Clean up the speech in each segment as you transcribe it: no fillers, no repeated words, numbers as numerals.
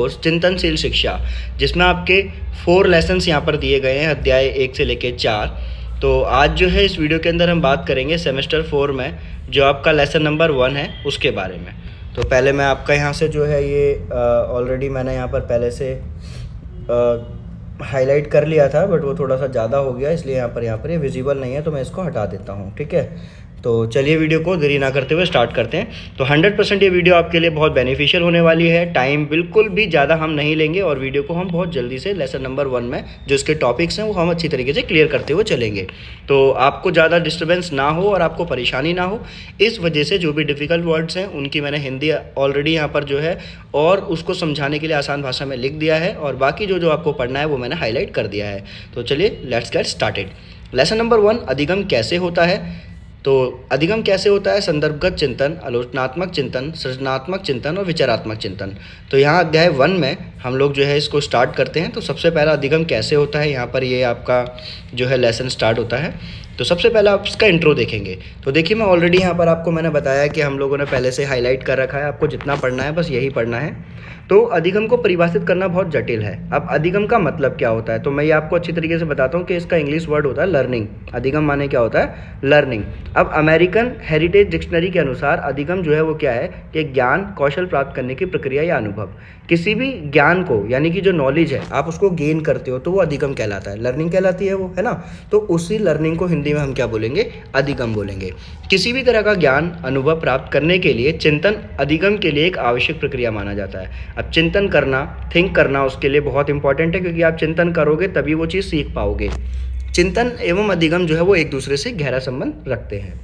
Course चिंतनशील शिक्षा, जिसमें आपके 4 लेसन्स यहाँ पर दिए गए हैं अध्याय 1 से लेकर 4। तो आज जो है इस वीडियो के अंदर हम बात करेंगे सेमेस्टर 4 में जो आपका लेसन नंबर 1 है उसके बारे में। तो पहले मैं आपका यहाँ से जो है ये ऑलरेडी मैंने यहाँ पर पहले से हाईलाइट कर लिया था, बट वो थोड़ा सा ज़्यादा हो गया, इसलिए यहाँ पर ये विजिबल नहीं है, तो मैं इसको हटा देता हूँ। ठीक है, तो चलिए वीडियो को देरी ना करते हुए स्टार्ट करते हैं। तो 100% ये वीडियो आपके लिए बहुत बेनिफिशियल होने वाली है। टाइम बिल्कुल भी ज़्यादा हम नहीं लेंगे और वीडियो को हम बहुत जल्दी से लेसन नंबर 1 में जो इसके टॉपिक्स हैं वो हम अच्छी तरीके से क्लियर करते हुए चलेंगे। तो आपको ज़्यादा डिस्टर्बेंस ना हो और आपको परेशानी ना हो, इस वजह से जो भी डिफ़िकल्ट वर्ड्स हैं उनकी मैंने हिंदी ऑलरेडी यहाँ पर जो है और उसको समझाने के लिए आसान भाषा में लिख दिया है, और बाकी जो आपको पढ़ना है वो मैंने हाईलाइट कर दिया है। तो चलिए let's get started. Lesson number 1, अधिगम कैसे होता है। तो अधिगम कैसे होता है? संदर्भगत चिंतन, आलोचनात्मक चिंतन, सृजनात्मक चिंतन और विचारात्मक चिंतन। तो यहाँ अध्याय 1 में हम लोग जो है इसको स्टार्ट करते हैं। तो सबसे पहला अधिगम कैसे होता है, यहाँ पर ये आपका जो है लेसन स्टार्ट होता है। तो सबसे पहले आप इसका इंट्रो देखेंगे। तो देखिए, मैं ऑलरेडी यहाँ पर आपको मैंने बताया कि हम लोगों ने पहले से हाईलाइट कर रखा है, आपको जितना पढ़ना है बस यही पढ़ना है। तो अधिगम को परिभाषित करना बहुत जटिल है। अब अधिगम का मतलब क्या होता है, तो मैं ये आपको अच्छी तरीके से बताता हूँ कि इसका इंग्लिश वर्ड होता है लर्निंग। अधिगम माने क्या होता है? लर्निंग। अब अमेरिकन हेरिटेज डिक्शनरी के अनुसार अधिगम जो है वो क्या है कि ज्ञान कौशल प्राप्त करने की प्रक्रिया या अनुभव। किसी भी ज्ञान को, यानी कि जो नॉलेज है आप उसको गेन करते हो तो वो अधिगम कहलाता है, लर्निंग कहलाती है वो, है ना। तो उसी लर्निंग को हिंदी में हम क्या बोलेंगे? अधिगम बोलेंगे। किसी भी तरह का ज्ञान अनुभव प्राप्त करने के लिए चिंतन अधिगम के लिए एक आवश्यक प्रक्रिया माना जाता है। अब चिंतन करना, थिंक करना उसके लिए बहुत इंपॉर्टेंट है, क्योंकि आप चिंतन करोगे तभी वो चीज़ सीख पाओगे। चिंतन एवं अधिगम जो है वो एक दूसरे से गहरा संबंध रखते हैं।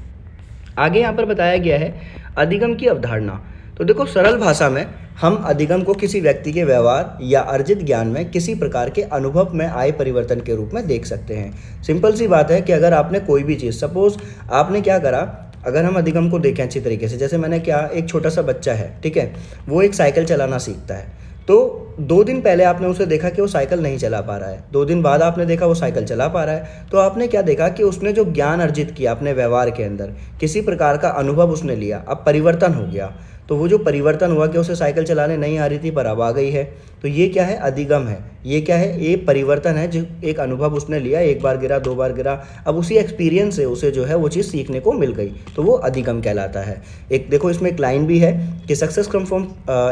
आगे यहाँ पर बताया गया है अधिगम की अवधारणा। तो देखो, सरल भाषा में हम अधिगम को किसी व्यक्ति के व्यवहार या अर्जित ज्ञान में किसी प्रकार के अनुभव में आए परिवर्तन के रूप में देख सकते हैं। सिंपल सी बात है कि अगर आपने कोई भी चीज़, सपोज आपने क्या करा, अगर हम अधिगम को देखें अच्छी तरीके से, जैसे मैंने क्या, एक छोटा सा बच्चा है, ठीक है, वो एक साइकिल चलाना सीखता है। तो 2 दिन पहले आपने उसे देखा कि वो साइकिल नहीं चला पा रहा है, 2 दिन बाद आपने देखा वो साइकिल चला पा रहा है। तो आपने क्या देखा कि उसने जो ज्ञान अर्जित किया अपने व्यवहार के अंदर, किसी प्रकार का अनुभव उसने लिया, अब परिवर्तन हो गया। तो वो जो परिवर्तन हुआ कि उसे साइकिल चलाने नहीं आ रही थी पर अब आ गई है, तो ये क्या है? अधिगम है। ये क्या है? ये परिवर्तन है, जो एक अनुभव उसने लिया, 1 बार गिरा, 2 बार गिरा, अब उसी एक्सपीरियंस से उसे जो है वो चीज़ सीखने को मिल गई, तो वो अधिगम कहलाता है। एक देखो, इसमें एक लाइन भी है कि success come from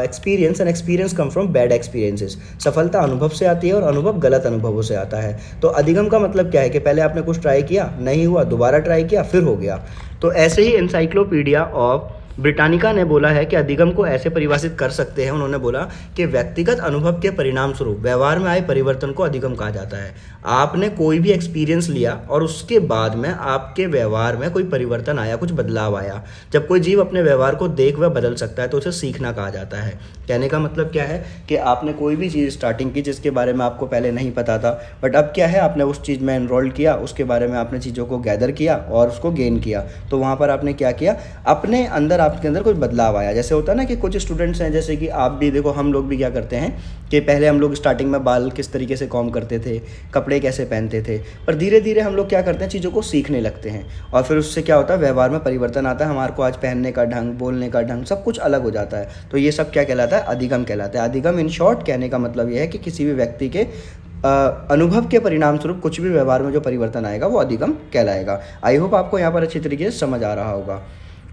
experience and experience come from bad experiences. सफलता अनुभव से आती है और अनुभव गलत अनुभवों से आता है। तो अधिगम का मतलब क्या है कि पहले आपने कुछ ट्राई किया, नहीं हुआ, दोबारा ट्राई किया, फिर हो गया। तो ऐसे ही एनसाइक्लोपीडिया ऑफ ब्रिटानिका ने बोला है कि अधिगम को ऐसे परिभाषित कर सकते हैं, उन्होंने बोला कि व्यक्तिगत अनुभव के परिणाम स्वरूप व्यवहार में आए परिवर्तन को अधिगम कहा जाता है। आपने कोई भी एक्सपीरियंस लिया और उसके बाद में आपके व्यवहार में कोई परिवर्तन आया, कुछ बदलाव आया। जब कोई जीव अपने व्यवहार को देख वह बदल सकता है तो उसे सीखना कहा जाता है। कहने का मतलब क्या है कि आपने कोई भी चीज़ स्टार्टिंग की जिसके बारे में आपको पहले नहीं पता था, बट अब क्या है, आपने उस चीज़ में एनरोल किया, उसके बारे में आपने चीज़ों को गैदर किया और उसको गेन किया, तो वहाँ पर आपने क्या किया, अपने अंदर आपके अंदर कुछ बदलाव आया। जैसे होता है ना कि कुछ स्टूडेंट्स हैं, जैसे कि आप भी देखो, हम लोग भी क्या करते हैं कि पहले हम लोग स्टार्टिंग में बाल किस तरीके से कॉम्ब करते थे, कपड़े कैसे पहनते थे, पर धीरे धीरे हम लोग क्या करते हैं, चीज़ों को सीखने लगते हैं और फिर उससे क्या होता है, व्यवहार में परिवर्तन आता है। हमारे को आज पहनने का ढंग, बोलने का ढंग सब कुछ अलग हो जाता है। तो ये सब क्या कहलाता है? अधिगम कहलाता है। अधिगम इन शॉर्ट कहने का मतलब ये है कि किसी भी व्यक्ति के अनुभव के परिणाम स्वरूप कुछ भी व्यवहार में जो परिवर्तन आएगा वो अधिगम कहलाएगा। आई होप आपको यहाँ पर अच्छी तरीके से समझ आ रहा होगा।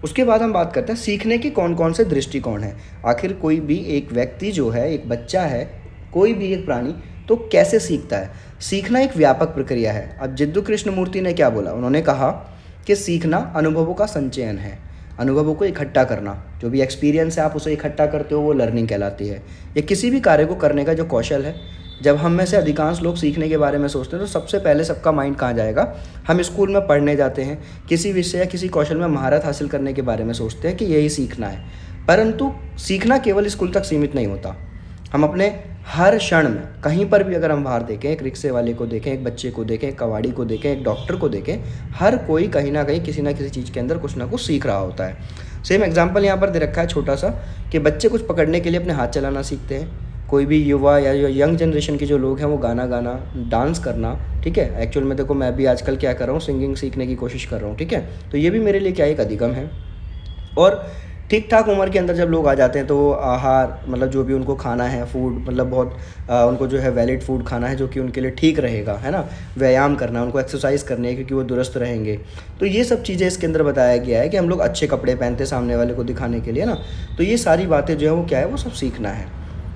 उसके बाद हम बात करते हैं सीखने के कौन कौन से दृष्टिकोण हैं। आखिर कोई भी एक व्यक्ति जो है, एक बच्चा है, कोई भी एक प्राणी, तो कैसे सीखता है? सीखना एक व्यापक प्रक्रिया है। अब जिद्दू कृष्णमूर्ति ने क्या बोला, उन्होंने कहा कि सीखना अनुभवों का संचयन है, अनुभवों को इकट्ठा करना। जो भी एक्सपीरियंस है आप उसे इकट्ठा करते हो, वो लर्निंग कहलाती है। ये किसी भी कार्य को करने का जो कौशल है। जब हम में से अधिकांश लोग सीखने के बारे में सोचते हैं तो सबसे पहले सबका माइंड कहाँ जाएगा? हम स्कूल में पढ़ने जाते हैं, किसी विषय या किसी कौशल में महारत हासिल करने के बारे में सोचते हैं कि यही सीखना है। परंतु सीखना केवल स्कूल तक सीमित नहीं होता। हम अपने हर क्षण में कहीं पर भी अगर हम बाहर देखें, एक रिक्शे वाले को देखें, एक बच्चे को देखें, एक कबाड़ी को देखें, एक डॉक्टर को देखें, हर कोई कहीं ना कहीं किसी ना किसी चीज़ के अंदर कुछ ना कुछ सीख रहा होता है। सेम एग्जाम्पल यहाँ पर दे रखा है छोटा सा, कि बच्चे कुछ पकड़ने के लिए अपने हाथ चलाना सीखते हैं। कोई भी युवा या जो यंग जनरेशन के जो लोग हैं वो गाना गाना, डांस करना, ठीक है। एक्चुअल में देखो, मैं भी आजकल क्या कर रहा हूँ, सिंगिंग सीखने की कोशिश कर रहा हूँ, ठीक है। तो ये भी मेरे लिए क्या एक अधिगम है। और ठीक ठाक उम्र के अंदर जब लोग आ जाते हैं तो आहार मतलब जो भी उनको खाना है फूड मतलब बहुत उनको जो है वैलिड फूड खाना है जो कि उनके लिए ठीक रहेगा, है ना। व्यायाम करना है उनको, एक्सरसाइज करनी है क्योंकि वो दुरुस्त रहेंगे। तो ये सब चीज़ें इसके अंदर बताया गया है कि हम लोग अच्छे कपड़े पहनते सामने वाले को दिखाने के लिए ना। तो ये सारी बातें जो है वो क्या है, वो सब सीखना है।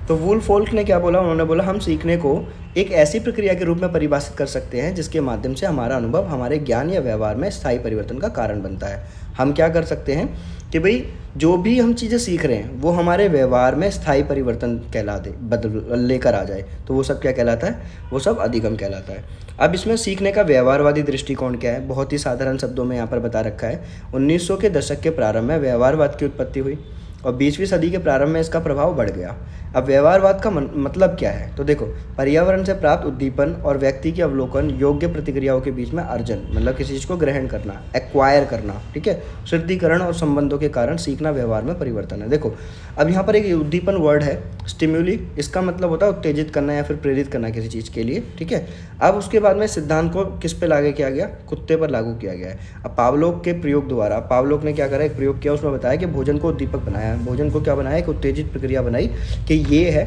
तो वुल्फ ने क्या बोला, उन्होंने बोला हम सीखने को एक ऐसी प्रक्रिया के रूप में परिभाषित कर सकते हैं जिसके माध्यम से हमारा अनुभव हमारे ज्ञान या व्यवहार में स्थायी परिवर्तन का कारण बनता है। हम क्या कर सकते हैं कि भाई जो भी हम चीज़ें सीख रहे हैं वो हमारे व्यवहार में स्थायी परिवर्तन कहला दे, बदल लेकर आ जाए, तो वो सब क्या कहलाता है, वो सब अधिगम कहलाता है। अब इसमें सीखने का व्यवहारवादी दृष्टिकोण क्या है, बहुत ही साधारण शब्दों में यहाँ पर बता रखा है। 1900 के दशक के प्रारंभ में व्यवहारवाद की उत्पत्ति हुई और 20वीं सदी के प्रारंभ में इसका प्रभाव बढ़ गया। अब व्यवहारवाद का मतलब क्या है, तो देखो पर्यावरण से प्राप्त उद्दीपन और व्यक्ति की अवलोकन योग्य प्रतिक्रियाओं के बीच में अर्जन, मतलब किसी चीज़ को ग्रहण करना, एक्वायर करना, ठीक है, शुद्धिकरण और संबंधों के कारण सीखना व्यवहार में परिवर्तन है। देखो अब यहाँ पर एक उद्दीपन वर्ड है स्टिम्युली, इसका मतलब होता है उत्तेजित करना या फिर प्रेरित करना किसी चीज़ के लिए, ठीक है। अब उसके बाद में सिद्धांत को किस पे लागू किया गया, कुत्ते पर लागू किया गया है। अब पावलोव के प्रयोग द्वारा पावलोव ने क्या करा, एक प्रयोग किया, उसमें बताया कि भोजन को उद्दीपक बनाया, भोजन को क्या बनाया, एक उत्तेजित प्रक्रिया बनाई कि ये है,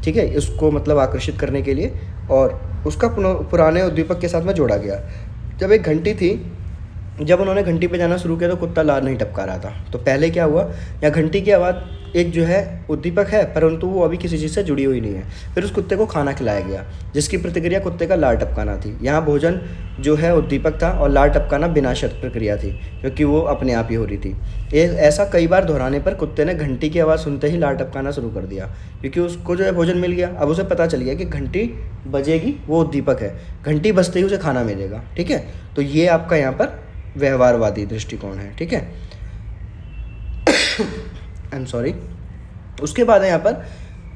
ठीक है, इसको मतलब आकर्षित करने के लिए, और उसका पुराने उद्दीपक के साथ में जोड़ा गया। जब एक घंटी थी, जब उन्होंने घंटी पे जाना शुरू किया तो कुत्ता लार नहीं टपका रहा था। तो पहले क्या हुआ, या घंटी की आवाज़ एक जो है उद्दीपक है परंतु वो अभी किसी चीज़ से जुड़ी हुई नहीं है। फिर उस कुत्ते को खाना खिलाया गया जिसकी प्रतिक्रिया कुत्ते का लार टपकाना थी। यहाँ भोजन जो है उद्दीपक था और लार टपकाना बिना शर्त प्रक्रिया थी क्योंकि वो अपने आप ही हो रही थी। ऐसा कई बार दोहराने पर कुत्ते ने घंटी की आवाज़ सुनते ही लार टपकाना शुरू कर दिया क्योंकि उसको जो है भोजन मिल गया। अब उसे पता चल गया कि घंटी बजेगी वो उद्दीपक है, घंटी बजते ही उसे खाना मिलेगा, ठीक है। तो ये आपका यहाँ पर व्यवहारवादी दृष्टिकोण है, ठीक है। I am sorry. उसके बाद है यहाँ पर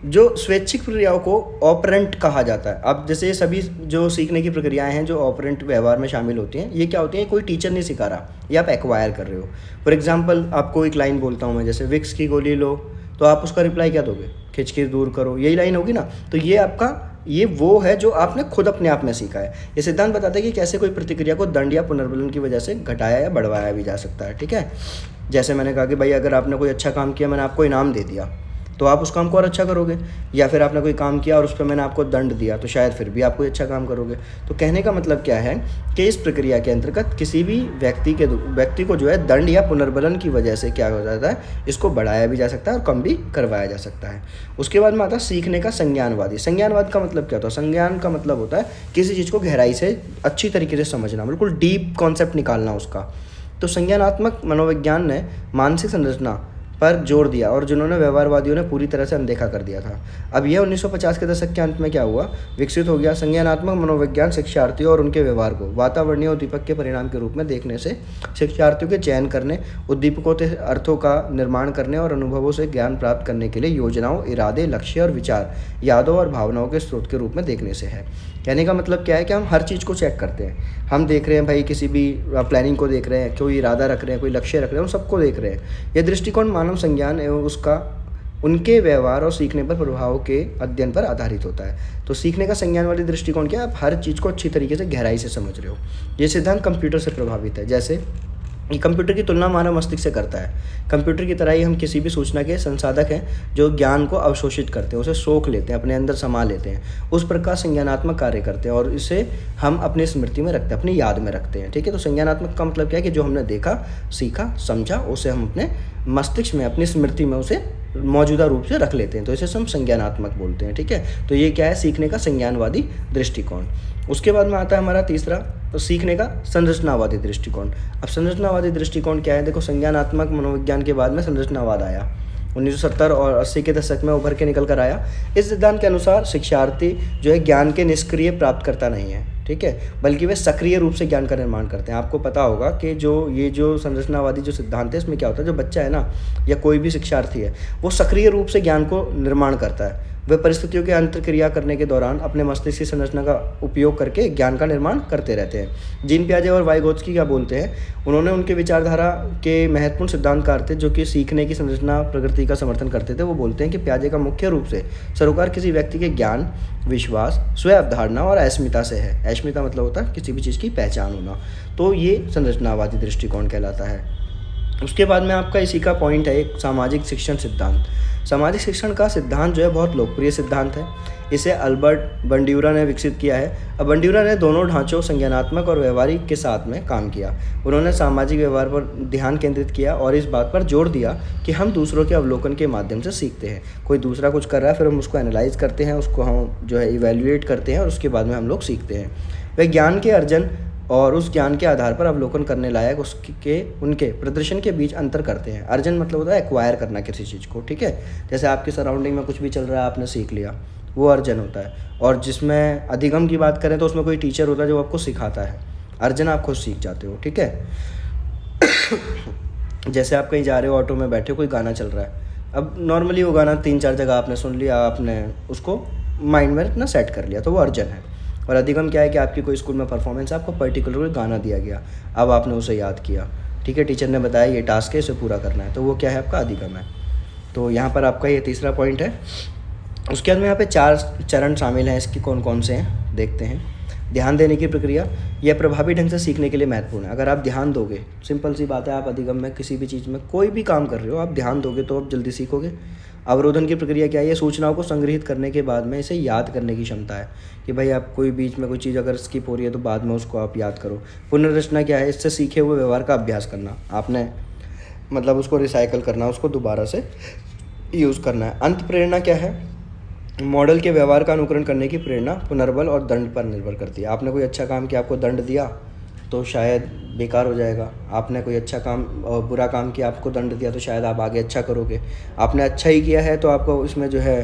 जो स्वैच्छिक प्रक्रियाओं को ऑपरेंट कहा जाता है। अब जैसे सभी जो सीखने की प्रक्रियाएं हैं जो ऑपरेंट व्यवहार में शामिल होती हैं, ये क्या होती हैं, कोई टीचर नहीं सिखा रहा, ये आप एक्वायर कर रहे हो। फॉर एग्जांपल आपको एक लाइन बोलता हूँ मैं, जैसे विक्स की गोली लो, तो आप उसका रिप्लाई क्या दोगे, खिचखिच दूर करो, यही लाइन होगी ना। तो ये आपका ये वो है जो आपने खुद अपने आप में सीखा है। ये सिद्धांत बताता है कि कैसे कोई प्रतिक्रिया को दंड या पुनर्बलन की वजह से घटाया या बढ़वाया भी जा सकता है, ठीक है। जैसे मैंने कहा कि भाई अगर आपने कोई अच्छा काम किया, मैंने आपको इनाम दे दिया तो आप उस काम को और अच्छा करोगे, या फिर आपने कोई काम किया और उस पर मैंने आपको दंड दिया तो शायद फिर भी आप कोई अच्छा काम करोगे। तो कहने का मतलब क्या है कि इस प्रक्रिया के अंतर्गत किसी भी व्यक्ति को जो है दंड या पुनर्बलन की वजह से क्या हो जाता है, इसको बढ़ाया भी जा सकता है और कम भी करवाया जा सकता है। उसके बाद में आता है सीखने का संज्ञानवादी। संज्ञानवाद का मतलब क्या होता है, संज्ञान का मतलब होता है किसी चीज़ को गहराई से अच्छी तरीके से समझना, बिल्कुल डीप कॉन्सेप्ट निकालना उसका। तो संज्ञानात्मक मनोविज्ञान ने मानसिक संरचना पर जोर दिया और जिन्होंने व्यवहारवादियों ने पूरी तरह से अनदेखा कर दिया था। अब यह 1950 के दशक के अंत में क्या हुआ, विकसित हो गया। संज्ञानात्मक मनोविज्ञान शिक्षार्थियों और उनके व्यवहार को वातावरणीय उद्दीपक के परिणाम के रूप में देखने से शिक्षार्थियों के चयन करने, उद्दीपकों के अर्थों का निर्माण करने और अनुभवों से ज्ञान प्राप्त करने के लिए योजनाओं, इरादे, लक्ष्य और विचार, यादों और भावनाओं के स्रोत के रूप में देखने से है। कहने का मतलब क्या है कि हम हर चीज़ को चेक करते हैं, हम देख रहे हैं भाई किसी भी प्लानिंग को देख रहे हैं, कोई इरादा रख रहे हैं, कोई लक्ष्य रख रहे हैं, उन सबको देख रहे हैं। यह दृष्टिकोण मानव संज्ञान एवं उसका उनके व्यवहार और सीखने पर प्रभाव के अध्ययन पर आधारित होता है। तो सीखने का संज्ञानवादी दृष्टिकोण क्या है, आप हर चीज़ को अच्छी तरीके से गहराई से समझ रहे हो। ये सिद्धांत कंप्यूटर से प्रभावित है। जैसे ये कंप्यूटर की तुलना मानव मस्तिष्क से करता है। कंप्यूटर की तरह ही हम किसी भी सूचना के संसाधक हैं जो ज्ञान को अवशोषित करते हैं, उसे सोख लेते हैं, अपने अंदर समा लेते हैं, उस प्रकार संज्ञानात्मक कार्य करते हैं और इसे हम अपनी स्मृति में रखते हैं, अपनी याद में रखते हैं, ठीक है। तो संज्ञानात्मक का मतलब क्या है कि जो हमने देखा, सीखा, समझा, उसे हम अपने मस्तिष्क में, अपनी स्मृति में उसे मौजूदा रूप से रख लेते हैं, तो इसे हम संज्ञानात्मक बोलते हैं, ठीक है। तो ये क्या है, सीखने का संज्ञानवादी दृष्टिकोण। उसके बाद में आता है हमारा तीसरा, तो सीखने का संरचनावादी दृष्टिकोण। अब संरचनावादी दृष्टिकोण क्या है, देखो संज्ञानात्मक मनोविज्ञान के बाद में संरचनावाद आया, 1970 और 80 के दशक में उभर के निकल कर आया। इस सिद्धांत के अनुसार शिक्षार्थी जो है ज्ञान के निष्क्रिय प्राप्त करता नहीं है, ठीक है, बल्कि वे सक्रिय रूप से ज्ञान का निर्माण करते हैं। आपको पता होगा कि जो संरचनावादी जो सिद्धांत है, इसमें क्या होता है, जो बच्चा है ना या कोई भी शिक्षार्थी है, वो सक्रिय रूप से ज्ञान को निर्माण करता है। वे परिस्थितियों के अंतर्क्रिया करने के दौरान अपने मस्तिष्क की संरचना का उपयोग करके ज्ञान का निर्माण करते रहते हैं। जीन पियाजे और वाइगोत्स्की क्या बोलते हैं, उन्होंने उनके विचारधारा के महत्वपूर्ण सिद्धांतकार थे जो कि सीखने की संरचना प्रकृति का समर्थन करते थे। वो बोलते हैं कि पियाजे का मुख्य रूप से सरोकार किसी व्यक्ति के ज्ञान, विश्वास, स्व अवधारणा और अस्मिता से है। अस्मिता मतलब होता है किसी भी चीज़ की पहचान होना। तो ये संरचनावादी दृष्टिकोण कहलाता है। उसके बाद में आपका इसी का पॉइंट है एक सामाजिक शिक्षण सिद्धांत। सामाजिक शिक्षण का सिद्धांत जो है बहुत लोकप्रिय सिद्धांत है। इसे अल्बर्ट बंड्यूरा ने विकसित किया है। अब बंड्यूरा ने दोनों ढांचों संज्ञानात्मक और व्यवहारिक के साथ में काम किया। उन्होंने सामाजिक व्यवहार पर ध्यान केंद्रित किया और इस बात पर जोर दिया कि हम दूसरों के अवलोकन के माध्यम से सीखते हैं। कोई दूसरा कुछ कर रहा है, फिर हम उसको एनालाइज करते हैं, उसको हम जो है इवेल्युएट करते हैं और उसके बाद में हम लोग सीखते हैं। वह ज्ञान के अर्जन और उस ज्ञान के आधार पर अवलोकन करने लायक उसके उनके प्रदर्शन के बीच अंतर करते हैं। अर्जन मतलब होता है एक्वायर करना किसी चीज़ को, ठीक है। जैसे आपके सराउंडिंग में कुछ भी चल रहा है, आपने सीख लिया, वो अर्जन होता है। और जिसमें अधिगम की बात करें तो उसमें कोई टीचर होता है जो आपको सिखाता है। अर्जन आप खुद सीख जाते हो, ठीक है। जैसे आप कहीं जा रहे हो, ऑटो में बैठे हो, कोई गाना चल रहा है, अब नॉर्मली वो गाना 3-4 जगह आपने सुन लिया, आपने उसको माइंड में ना सेट कर लिया, तो वो अर्जन है। और अधिगम क्या है कि आपकी कोई स्कूल में परफॉर्मेंस है, आपको पर्टिकुलर कोई गाना दिया गया, अब आपने उसे याद किया, ठीक है, टीचर ने बताया ये टास्क है, इसे पूरा करना है, तो वो क्या है, आपका अधिगम है। तो यहाँ पर आपका ये तीसरा पॉइंट है। उसके बाद में यहाँ पे 4 चरण शामिल हैं, इसके कौन कौन से हैं देखते हैं। ध्यान देने की प्रक्रिया, यह प्रभावी ढंग से सीखने के लिए महत्वपूर्ण है। अगर आप ध्यान दोगे, सिंपल सी बात है, आप अधिगम में किसी भी चीज़ में कोई भी काम कर रहे हो, आप ध्यान दोगे तो आप जल्दी सीखोगे। अवरोधन की प्रक्रिया क्या है, ये सूचनाओं को संग्रहित करने के बाद में इसे याद करने की क्षमता है कि भाई आप कोई बीच में कोई चीज़ अगर स्किप हो रही है तो बाद में उसको आप याद करो। पुनर्रचना क्या है, इससे सीखे हुए व्यवहार का अभ्यास करना, आपने मतलब उसको रिसाइकल करना, उसको दोबारा से यूज़ करना है। अंत प्रेरणा क्या है, मॉडल के व्यवहार का अनुकरण करने की प्रेरणा पुनर्बल और दंड पर निर्भर करती है। आपने कोई अच्छा काम किया, आपको दंड दिया तो शायद बेकार हो जाएगा। आपने कोई अच्छा काम और बुरा काम किया, आपको दंड दिया तो शायद आप आगे अच्छा करोगे। आपने अच्छा ही किया है तो आपको इसमें जो है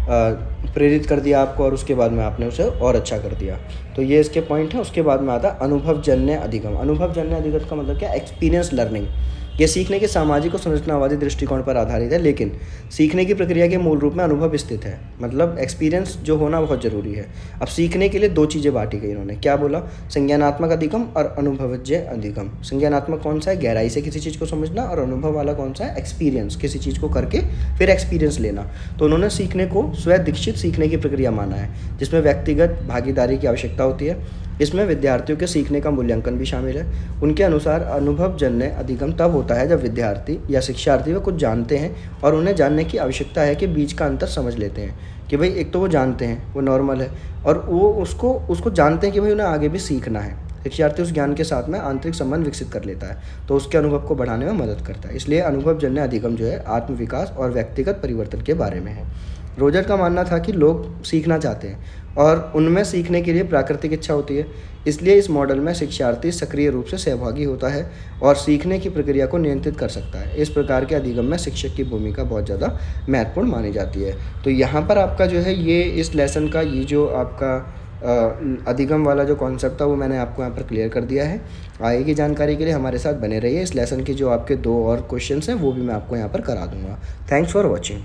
प्रेरित कर दिया आपको, और उसके बाद में आपने उसे और अच्छा कर दिया। तो ये इसके पॉइंट है। उसके बाद में आता है अनुभवजन्य अधिगम। अनुभवजन्य अधिगम का मतलब क्या, एक्सपीरियंस लर्निंग। ये सीखने के सामाजिक और संरचनावादी दृष्टिकोण पर आधारित है, लेकिन सीखने की प्रक्रिया के मूल रूप में अनुभव स्थित है, मतलब एक्सपीरियंस जो होना बहुत ज़रूरी है। अब सीखने के लिए 2 चीज़ें बांटी गई इन्होंने, क्या बोला, संज्ञानात्मक अधिगम और अनुभवज्ञ अधिगम। संज्ञानात्मक कौन सा है, गहराई से किसी चीज़ को समझना, और अनुभव वाला कौन सा है, एक्सपीरियंस, किसी चीज़ को करके फिर एक्सपीरियंस लेना। तो उन्होंने सीखने को स्वदीक्षित सीखने की प्रक्रिया माना है, जिसमें व्यक्तिगत भागीदारी की आवश्यकता होती है। इसमें विद्यार्थियों के सीखने का मूल्यांकन भी शामिल है। उनके अनुसार अनुभवजन्य अधिगम तब होता है जब विद्यार्थी या शिक्षार्थी वे कुछ जानते हैं और उन्हें जानने की आवश्यकता है कि बीच का अंतर समझ लेते हैं कि भाई एक तो वो जानते हैं, वो नॉर्मल है, और वो उसको जानते हैं कि भाई उन्हें आगे भी सीखना है। शिक्षार्थी उस ज्ञान के साथ में आंतरिक संबंध विकसित कर लेता है, तो उसके अनुभव को बढ़ाने में मदद करता है। इसलिए अनुभवजन्य अधिगम जो है आत्मविकास और व्यक्तिगत परिवर्तन के बारे में है। रोजर का मानना था कि लोग सीखना चाहते हैं और उनमें सीखने के लिए प्राकृतिक इच्छा होती है, इसलिए इस मॉडल में शिक्षार्थी सक्रिय रूप से सहभागी होता है और सीखने की प्रक्रिया को नियंत्रित कर सकता है। इस प्रकार के अधिगम में शिक्षक की भूमिका बहुत ज़्यादा महत्वपूर्ण मानी जाती है। तो यहाँ पर आपका जो है ये इस लेसन का ये जो आपका अधिगम वाला जो कॉन्सेप्ट था वो मैंने आपको यहाँ पर क्लियर कर दिया है। आगे की जानकारी के लिए हमारे साथ बने रहिए। इस लेसन के जो आपके 2 और क्वेश्चंस हैं वो भी मैं आपको यहाँ पर करा दूँगा। Thanks for watching.